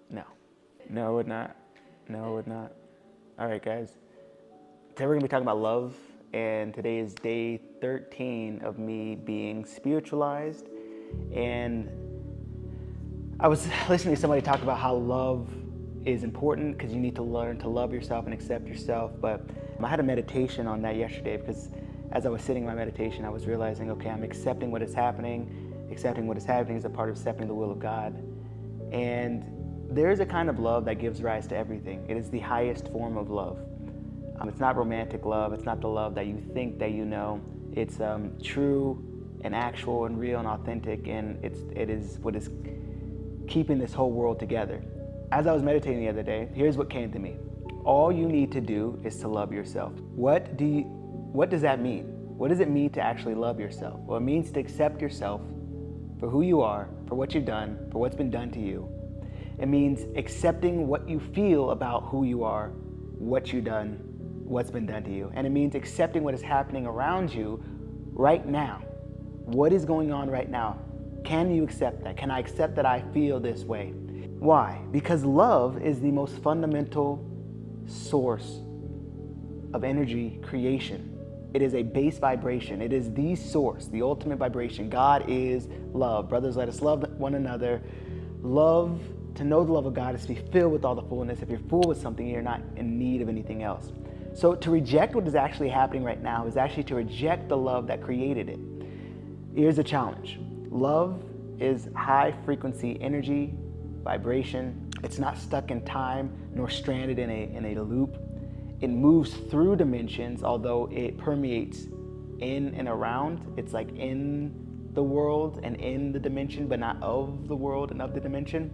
No. No, it would not. No, it would not. All right, guys. Today we're going to be talking about love, and today is day 13 of me being spiritualized. And I was listening to somebody talk about how love is important because you need to learn to love yourself and accept yourself. But I had a meditation on that yesterday because as I was sitting in my meditation, I was realizing, okay, I'm accepting what is happening. Accepting what is happening is a part of accepting the will of God. And there is a kind of love that gives rise to everything. It is the highest form of love. It's not romantic love. It's not the love that you think that you know. It's true and actual and real and authentic, and it is what is keeping this whole world together. As I was meditating the other day, here's what came to me. All you need to do is to love yourself. What does that mean? What does it mean to actually love yourself? Well, it means to accept yourself for who you are, for what you've done, for what's been done to you. It means accepting what you feel about who you are, what you've done, what's been done to you. And it means accepting what is happening around you right now. What is going on right now? Can you accept that? Can I accept that I feel this way? Why? Because love is the most fundamental source of energy creation. It is a base vibration. It is the source, the ultimate vibration. God is love. Brothers, let us love one another. Love, to know the love of God is to be filled with all the fullness. If you're full with something, you're not in need of anything else. So to reject what is actually happening right now is actually to reject the love that created it. Here's a challenge. Love is high frequency energy, vibration. It's not stuck in time nor stranded in a loop. It moves through dimensions, although it permeates in and around. It's like in the world and in the dimension, but not of the world and of the dimension.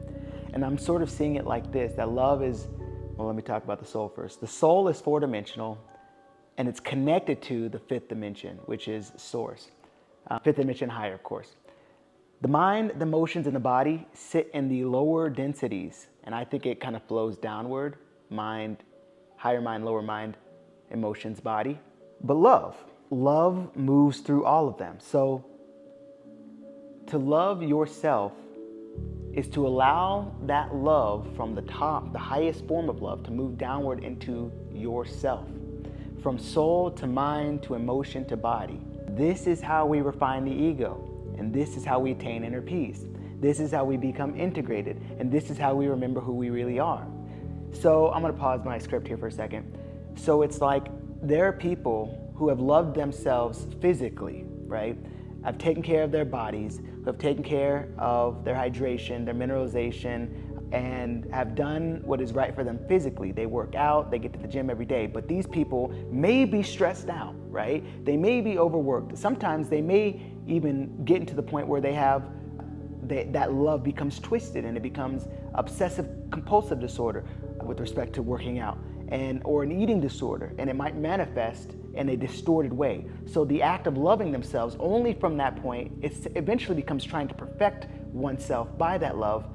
And I'm sort of seeing it like this, that love is, well, let me talk about the soul first. The soul is four-dimensional, and it's connected to the fifth dimension, which is source. Fifth dimension higher, of course. The mind, the emotions, and the body sit in the lower densities, and I think it kind of flows downward. Mind, higher mind, lower mind, emotions, body. But love moves through all of them. So to love yourself is to allow that love from the top, the highest form of love, to move downward into yourself. From soul to mind to emotion to body. This is how we refine the ego, and this is how we attain inner peace. This is how we become integrated, and this is how we remember who we really are. So I'm gonna pause my script here for a second. So it's like there are people who have loved themselves physically, right? Have taken care of their bodies, who have taken care of their hydration, their mineralization, and have done what is right for them physically. They work out, they get to the gym every day, but these people may be stressed out, right? They may be overworked. Sometimes they may even get into the point where that love becomes twisted and it becomes obsessive compulsive disorder with respect to working out, or an eating disorder, and it might manifest in a distorted way. So the act of loving themselves only from that point, it eventually becomes trying to perfect oneself by that love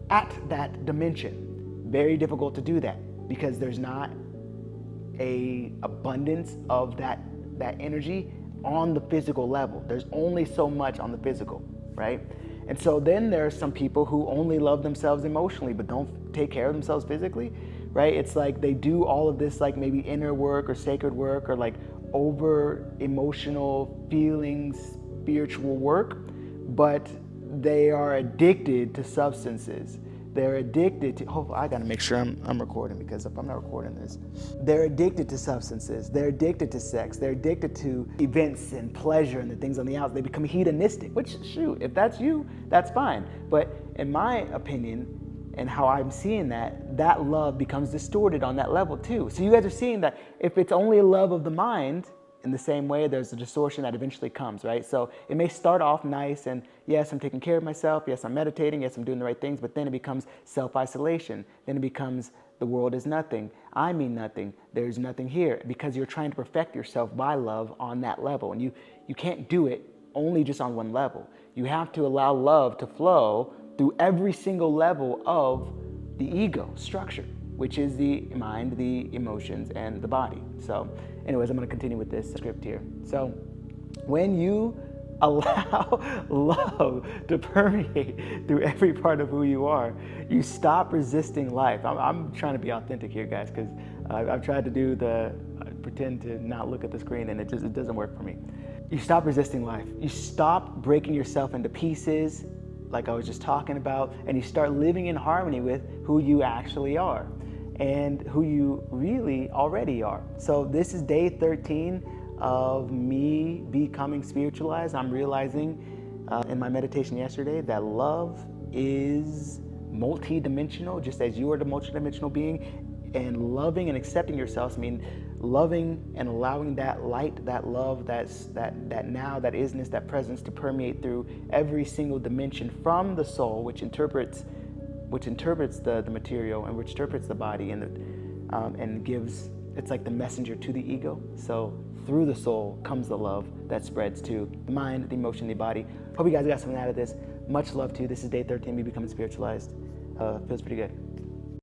at that dimension. Very difficult to do that because there's not a abundance of that energy on the physical level. There's only so much on the physical, right? And so then there are some people who only love themselves emotionally but don't take care of themselves physically, right? It's like they do all of this like maybe inner work or sacred work or like over emotional feelings, spiritual work, but they are addicted to substances. They're addicted to, hopefully I gotta make sure I'm recording, because if I'm not recording this, they're addicted to substances, they're addicted to sex, they're addicted to events and pleasure and the things on the outside. They become hedonistic, which shoot, if that's you, that's fine. But in my opinion, and how I'm seeing that love becomes distorted on that level too. So you guys are seeing that if it's only a love of the mind, in the same way, there's a distortion that eventually comes, right? So it may start off nice and yes, I'm taking care of myself. Yes, I'm meditating. Yes, I'm doing the right things. But then it becomes self-isolation. Then it becomes the world is nothing. I mean nothing. There's nothing here, because you're trying to perfect yourself by love on that level. And you can't do it only just on one level. You have to allow love to flow through every single level of the ego structure, which is the mind, the emotions, and the body. So anyways, I'm going to continue with this script here. So when you allow love to permeate through every part of who you are, you stop resisting life. I'm trying to be authentic here, guys, because I've tried to do the pretend to not look at the screen, and it doesn't work for me. You stop resisting life. You stop breaking yourself into pieces, like I was just talking about, and you start living in harmony with who you actually are and who you really already are. So this is day 13 of me becoming spiritualized. I'm realizing in my meditation yesterday that love is multi-dimensional, just as you are the multi-dimensional being. And loving and accepting yourselves mean loving and allowing that light, that love, that now, that isness, that presence to permeate through every single dimension from the soul, which interprets the material and which interprets the body and gives, it's like the messenger to the ego. So through the soul comes the love that spreads to the mind, the emotion, the body. Hope you guys got something out of this. Much love to you. This is day 13, me becoming spiritualized. Feels pretty good.